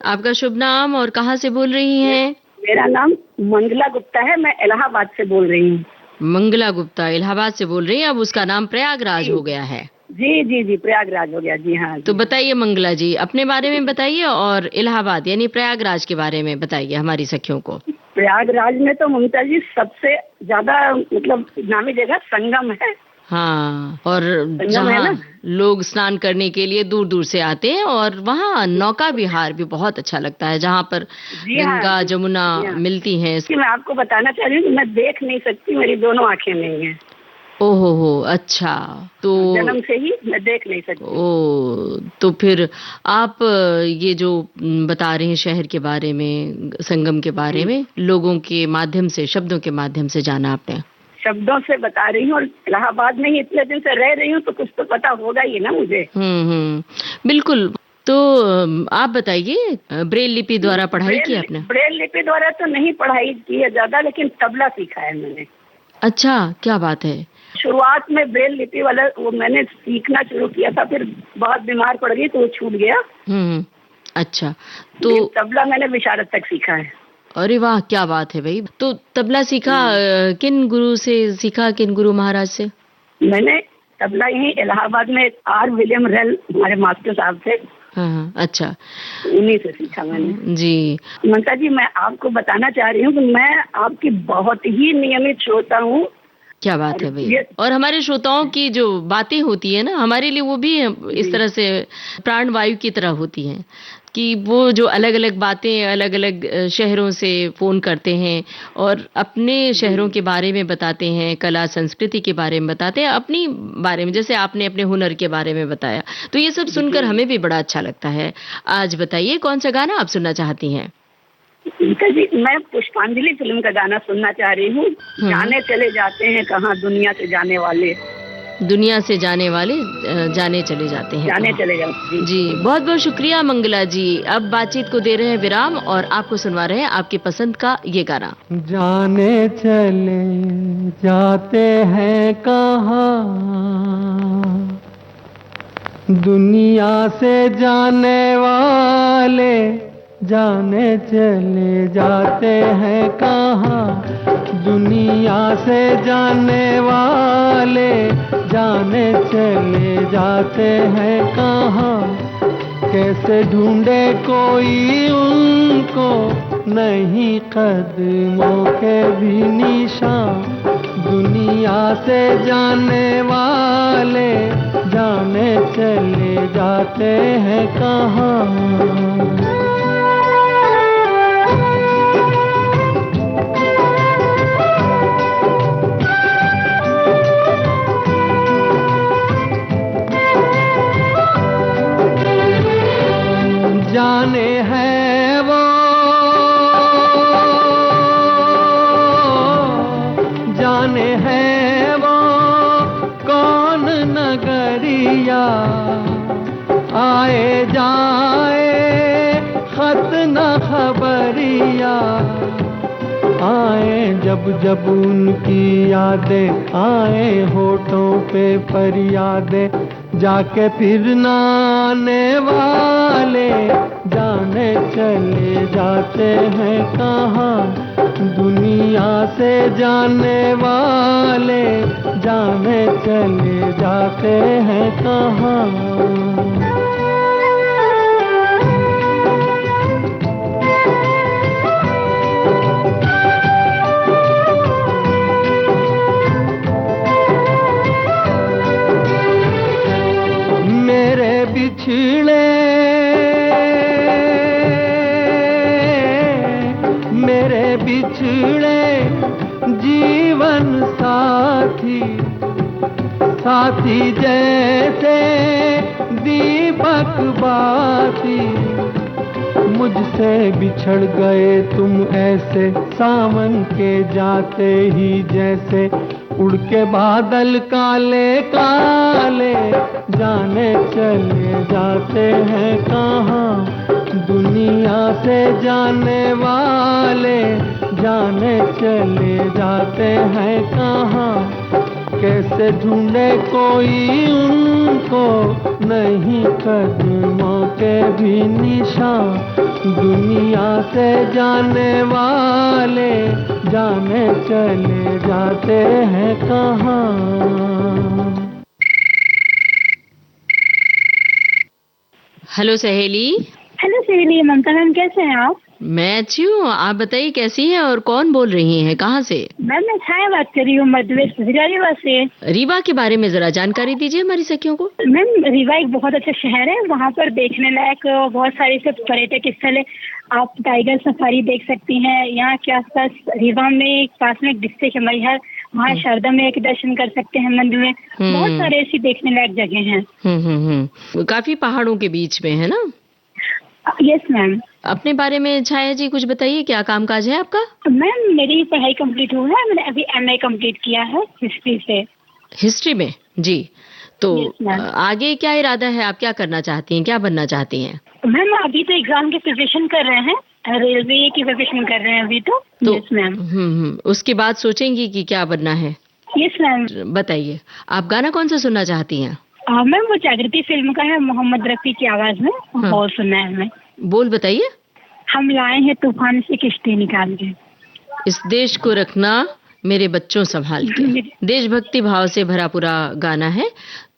आपका शुभ नाम और कहाँ से बोल रही हैं? मेरा नाम मंगला गुप्ता है, मैं इलाहाबाद से बोल रही हूँ। मंगला गुप्ता इलाहाबाद से बोल रही हैं। अब उसका नाम प्रयागराज हो गया है। जी जी जी, प्रयागराज हो गया जी। हाँ जी। तो बताइए मंगला जी, अपने बारे में बताइए और इलाहाबाद यानी प्रयागराज के बारे में बताइए हमारी सखियों को। प्रयागराज में तो ममता जी सबसे ज्यादा मतलब नामी जगह संगम है। हाँ, और संगम है ना, जहाँ लोग स्नान करने के लिए दूर दूर से आते हैं, और वहाँ नौका विहार भी बहुत अच्छा लगता है, जहाँ पर जी हाँ, गंगा जमुना जी हाँ। मिलती हैं। कि मैं आपको बताना चाह रही हूँ कि मैं देख नहीं सकती, मेरी दोनों आंखें नहीं है। ओहो हो, अच्छा। तो जन्म से ही मैं देख नहीं सकती। ओ, तो फिर आप ये जो बता रहे हैं शहर के बारे में, संगम के बारे में, लोगों के माध्यम से, शब्दों के माध्यम से जाना आपने? शब्दों से बता रही हूँ, और इलाहाबाद में ही इतने दिन से रह रही हूँ तो कुछ तो पता होगा ही ना मुझे। बिल्कुल। तो आप बताइए, ब्रेल लिपि द्वारा पढ़ाई की आपने? ब्रेल लिपि द्वारा तो नहीं पढ़ाई की है ज्यादा, लेकिन तबला सीखा है मैंने। अच्छा, क्या बात है। शुरुआत में ब्रेल लिपि वाला वो मैंने सीखना शुरू किया था, फिर बहुत बीमार पड़ गई तो वो छूट गया। अच्छा, तो तबला मैंने विशारद तक सीखा है। अरे वाह, क्या बात है भाई। तो तबला सीखा किन गुरु से सीखा, किन गुरु महाराज से? मैंने तबला यही इलाहाबाद में आर विलियम रेल हमारे मास्टर साहब थे। हाँ, अच्छा, उन्हीं से सीखा मैंने जी। ममता जी, मैं आपको बताना चाह रही हूँ कि मैं आपकी बहुत ही नियमित श्रोता हूँ। क्या बात है भाई। और हमारे श्रोताओं की जो बातें होती है ना, हमारे लिए वो भी इस तरह से प्राण वायु की तरह होती हैं, कि वो जो अलग अलग बातें अलग अलग शहरों से फोन करते हैं और अपने शहरों के बारे में बताते हैं, कला संस्कृति के बारे में बताते हैं, अपनी बारे में, जैसे आपने अपने हुनर के बारे में बताया, तो ये सब सुनकर हमें भी बड़ा अच्छा लगता है। आज बताइए, कौन सा गाना आप सुनना चाहती हैं? जी, मैं पुष्पांजलि फिल्म का गाना सुनना चाह रही हूँ। जाने चले जाते हैं कहाँ दुनिया से जाने वाले। दुनिया से जाने वाले जाने चले जाते हैं, जाने चले जाते जी। बहुत बहुत शुक्रिया मंगला जी। अब बातचीत को दे रहे हैं विराम और आपको सुनवा रहे हैं आपकी पसंद का ये गाना। जाने चले जाते हैं कहाँ दुनिया से जाने वाले, जाने चले जाते हैं कहाँ दुनिया से जाने वाले, जाने चले जाते हैं कहाँ। कैसे ढूंढे कोई उनको, नहीं कदमों के भी निशान। दुनिया से जाने वाले, जाने चले जाते हैं कहाँ। जाने है वो, जाने है वो कौन नगरिया, आए जाए खत न खबरिया। आए जब जब उनकी यादें, आए होठों पे फरियादें, जाके फिर न आने वाले, जाने चले जाते हैं कहाँ। दुनिया से जाने वाले, जाने चले जाते हैं कहाँ। बिछड़े मेरे बिछड़े जीवन साथी, साथी जैसे दीपक बाती। मुझसे बिछड़ गए तुम ऐसे सावन के जाते ही जैसे, उड़ के बादल काले काले, जाने चले जाते हैं कहाँ। दुनिया से जाने वाले, जाने चले जाते हैं कहाँ। कैसे ढूंढे कोई उनको, नहीं कदमों के भी निशान। दुनिया से जाने वाले, जाने चले जाते हैं कहाँ। हेलो सहेली। हेलो सहेली, ममता मैम कैसे हैं आप? मैं अच्छी हूँ, आप बताइए कैसी हैं और कौन बोल रही हैं, कहाँ से? मैम मैं छाया बात कर रही हूँ मध्य प्रदेश रीवा से। रीवा के बारे में जरा जानकारी दीजिए हमारी सखियों को। मैम रीवा एक बहुत अच्छा शहर है, वहाँ पर देखने लायक बहुत सारे सब पर्यटक स्थल है। आप टाइगर सफारी देख सकती हैं। यहाँ के आसपास रीवा में पास में एक डिस्ट्रिक्ट है मैहर, वहाँ शारदा में एक दर्शन कर सकते हैं मंदिर में। बहुत सारे ऐसी देखने लायक जगह हैं। काफी पहाड़ों के बीच में है ना? Yes ma'am. अपने बारे में छाया जी कुछ बताइए, क्या कामकाज है आपका? मैम मेरी पढ़ाई कंप्लीट हुआ है, मैंने अभी एमए कंप्लीट किया है हिस्ट्री से। हिस्ट्री में जी, तो आगे क्या इरादा है, आप क्या करना चाहती हैं, क्या बनना चाहती हैं? मैम अभी तो एग्जाम की प्रिपरेशन कर रहे हैं, रेलवे की प्रिपरेशन कर रहे हैं अभी तो। Yes ma'am. उसके बाद सोचेंगी कि क्या बनना है? Yes ma'am. बताइए आप गाना कौन सा सुनना चाहती हैं? मैम वो जागृति फिल्म का है, मोहम्मद रफी की आवाज में, वो सुनना है हमें। बोल बताइए। हम लाए हैं तूफान से किश्ती निकाल के, इस देश को रखना मेरे बच्चों संभाल के। देशभक्ति भाव से भरा पूरा गाना है।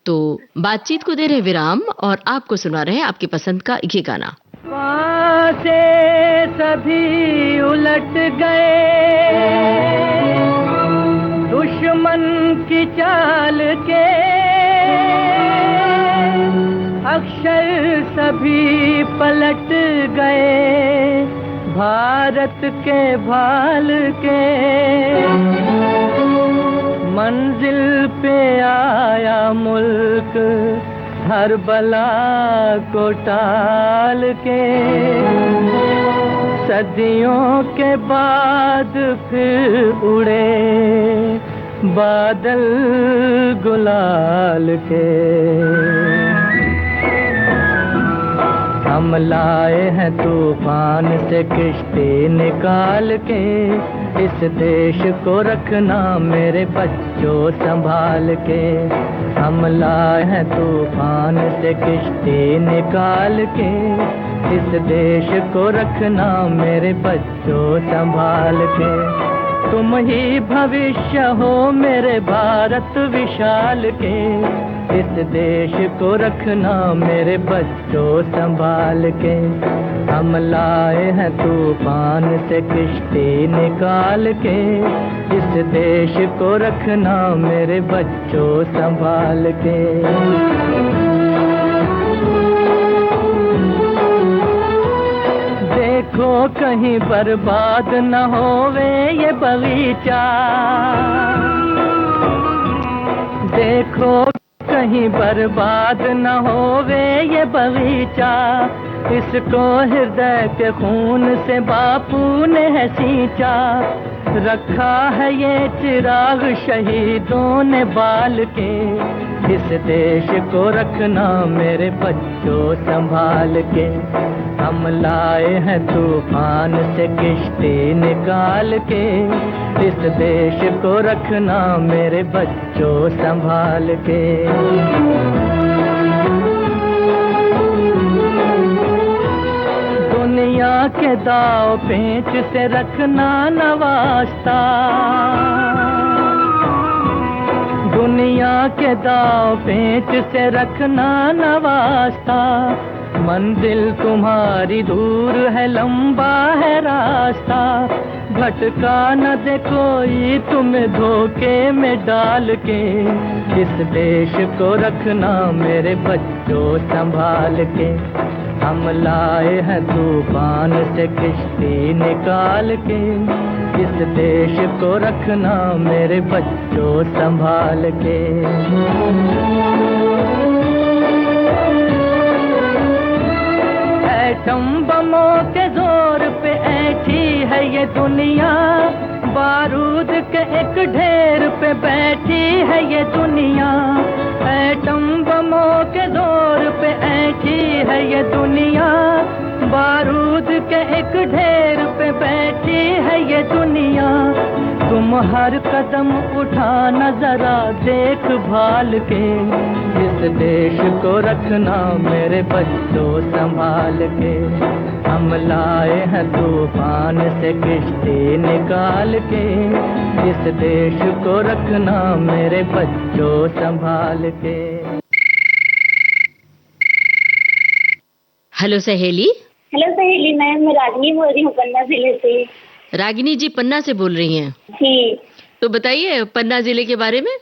तो बातचीत को दे रहे विराम और आपको सुना रहे हैं आपकी पसंद का ये गाना। से सभी उलट गए दुश्मन की चाल के, अक्षर सभी पलट गए भारत के भाल के। मंजिल पे आया मुल्क हर बला को टाल के, सदियों के बाद फिर उड़े बादल गुलाल के। हम लाए हैं तूफान से किश्ती निकाल के, इस देश को रखना मेरे बच्चों संभाल के। हम लाए हैं तूफान से किश्ती निकाल के, इस देश को रखना मेरे बच्चों संभाल के। तुम ही भविष्य हो मेरे भारत विशाल के, इस देश को रखना मेरे बच्चों संभाल के। हम लाए हैं तूफान से किश्ती निकाल के, इस देश को रखना मेरे बच्चों संभाल के। देखो कहीं बर्बाद न होवे ये बगीचा, देखो कहीं बर्बाद न होवे ये बगीचा। इसको हृदय के खून से बापू ने है सींचा, रखा है ये चिराग शहीदों ने बाल के। इस देश को रखना मेरे बच्चों संभाल के। हम लाए हैं तूफान से किश्ती निकाल के, इस देश को रखना मेरे बच्चों संभाल के। दुनिया के दाव पेंच से रखना न वास्ता, दुनिया के दाव पेंच से रखना न वास्ता। मंजिल तुम्हारी दूर है, लंबा है रास्ता। भटका न दे कोई तुम्हें धोखे में डाल के, इस देश को रखना मेरे बच्चों संभाल के। हम लाए हैं तूफान से किश्ती निकाल के, इस देश को रखना मेरे बच्चों संभाल के। एटम बमों के जोर पे ऐठी है ये दुनिया, बारूद के एक ढेर पे बैठी है ये दुनिया। एटम बमों के जोर पे ऐठी है ये दुनिया, बारूद के एक ढेर पे बैठी है ये दुनिया। तुम हर कदम उठाना जरा देख भाल के, इस देश को रखना मेरे बच्चों संभाल के। हम लाए हैं तूफान से किश्ती निकाल के, इस देश को रखना मेरे बच्चों संभाल के। हेलो सहेली। हेलो सहेली मैम, मैं रागिनी बोल रही हूँ पन्ना जिले से। रागिनी जी पन्ना से बोल रही हैं जी। तो बताइए पन्ना जिले के बारे में।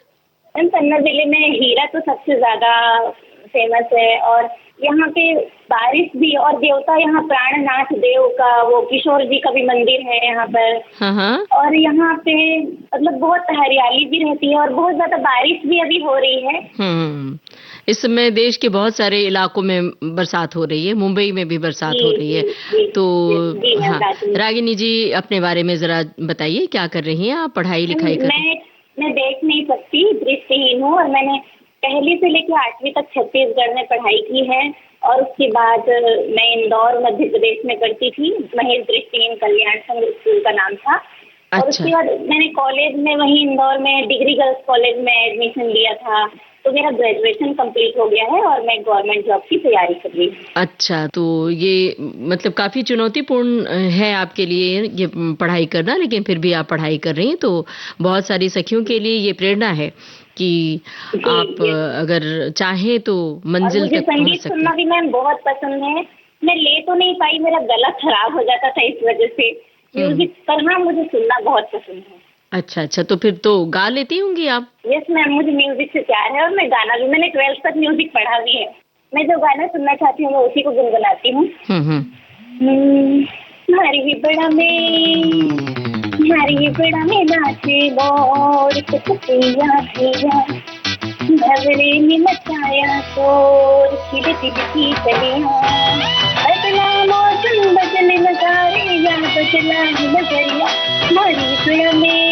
मैम पन्ना जिले में हीरा तो सबसे ज्यादा फेमस है और यहाँ पे बारिश भी, और देवता यहाँ प्राणनाथ देव का वो किशोर जी का भी मंदिर है यहाँ पर। हाँ। और यहाँ पे मतलब बहुत हरियाली भी रहती है और बहुत ज्यादा बारिश भी अभी हो रही है। इस समय देश के बहुत सारे इलाकों में बरसात हो रही है, मुंबई में भी बरसात हो रही है। तो हाँ, रागिनी जी अपने बारे में जरा बताइए, क्या कर रही हैं आप, पढ़ाई लिखाई कर रही हैं? मैं देख नहीं सकती, दृष्टिहीन हूँ और मैंने पहली से लेकर 8वीं तक छत्तीसगढ़ में पढ़ाई की है और उसके बाद मैं इंदौर मध्य प्रदेश में करती थी। महेश दृष्टिहीन कल्याण संघ स्कूल का नाम था। और उसके बाद मैंने कॉलेज में वहीं इंदौर में डिग्री गर्ल्स कॉलेज में एडमिशन लिया था, तो मेरा ग्रेजुएशन कंप्लीट हो गया है और मैं गवर्नमेंट जॉब की तैयारी कर रही हूँ। अच्छा, तो ये मतलब काफी चुनौतीपूर्ण है आपके लिए ये पढ़ाई करना, लेकिन फिर भी आप पढ़ाई कर रही हैं, तो बहुत सारी सखियों के लिए ये प्रेरणा है कि आप अगर चाहें तो मंजिल तक पहुंच सकते हैं। संगीत सुनना भी मैम बहुत पसंद है। मैं ले तो नहीं पाई, मेरा गला खराब हो जाता था इस वजह से म्यूजिक, पर हाँ मुझे सुनना बहुत पसंद है। अच्छा, तो फिर तो गा लेती होंगी आप? यस मैम, मुझे म्यूजिक से प्यार है और मैं गाना भी, मैंने 12th तक म्यूजिक पढ़ा भी है। मैं जो गाना सुनना चाहती हूँ मैं उसी को गुनगुनाती हूँ। हरी बड़ा में नाचे मोर कुतिया किया, भवरे में मचाया शोर, खिल खिल की कलियां, बदला मौसम बदले नजारे, या बदला नजरिया, हमारी बड़ा में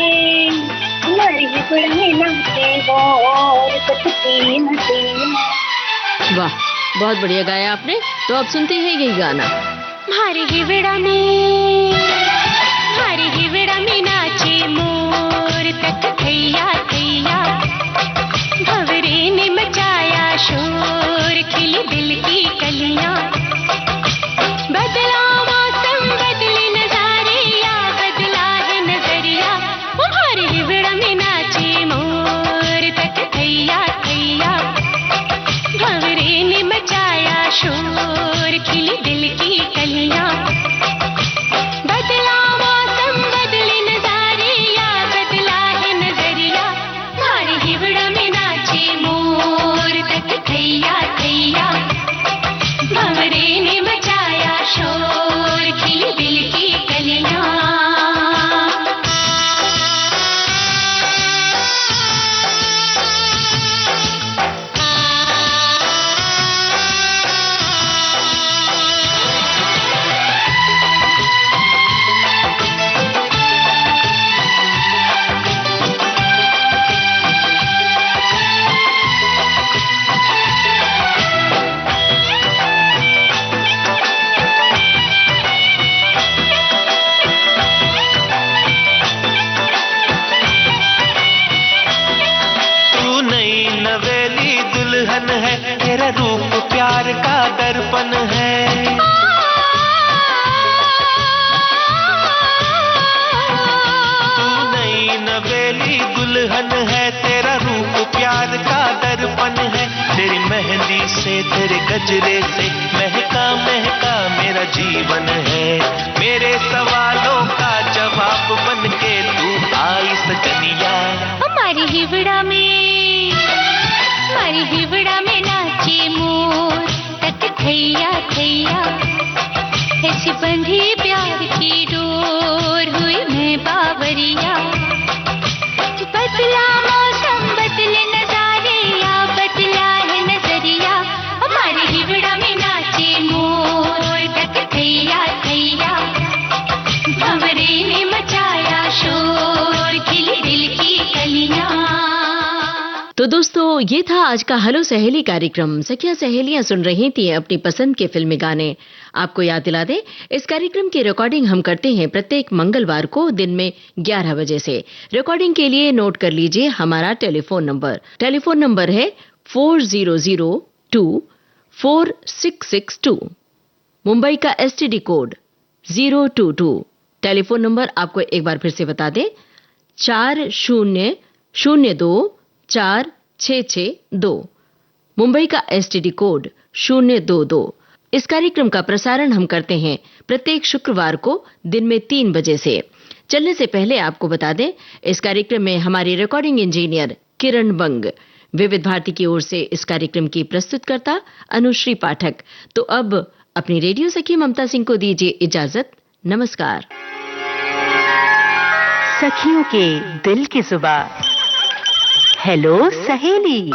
नाचे मोर कुतिया किया। वाह, बहुत बढ़िया गाया आपने। तो अब सुनते हैं यही गाना। हमारी हिवड़ा में नाचे मोर तक थैया थैया, भंवरे ने मचाया शोर, खिली दिल की कलियां, बदला मौसम बदले नजारे, या बदला है नजरिया, हमारी हिवड़ा में नाचे मोर तक थैया थैया, भंवरे ने मचाया शोर, खिली दिल की कलियां, बदला मौसम बदले नजारे, या बदला है नजरिया, हमारी हिवड़ा में नाचे मोर तक थैया थैया, भंवरे ने मचाया शोर, खिली दिल की कलियां। दुल्हन है, तेरा रूप प्यार का दर्पण है। तू नई नवेली दुल्हन है, तेरा रूप प्यार का दर्पण है। तेरी मेहंदी से, तेरे गजरे से महका महका मेरा जीवन है। मेरे सवालों का जवाब बन के तू आई सजनिया। हमारी हिवड़ा में नाचे मोर तक थैया थैया, ऐसी बंधी प्यार की डोर, हुई मैं बावरिया, बदला मौसम बदले नजारे, या बदला है नजरिया, हमारी हिवड़ा में नाचे मोर तक थैया थैया, भंवरे ने मचाया शोर, खिली दिल की कलियां। तो दोस्तों, ये था आज का हेलो सहेली कार्यक्रम। सखियां सहेलियां सुन रही थी अपनी पसंद के फिल्मी गाने। आपको याद दिला दें, इस कार्यक्रम की रिकॉर्डिंग हम करते हैं प्रत्येक मंगलवार को दिन में 11 बजे से। रिकॉर्डिंग के लिए नोट कर लीजिए हमारा टेलीफोन नंबर। टेलीफोन नंबर है 40024662। मुंबई का STD कोड 022। टेलीफोन नंबर आपको एक बार फिर से बता दें, 40024662। मुंबई का STD कोड 022। इस कार्यक्रम का प्रसारण हम करते हैं प्रत्येक शुक्रवार को दिन में 3 बजे से। चलने से पहले आपको बता दें, इस कार्यक्रम में हमारी रिकॉर्डिंग इंजीनियर किरण बंग, विविध भारती की ओर से इस कार्यक्रम की प्रस्तुतकर्ता अनुश्री पाठक। तो अब अपनी रेडियो सखी ममता सिंह को दीजिए इजाजत। नमस्कार। सखियों के दिल की जुबान। हेलो सहेली।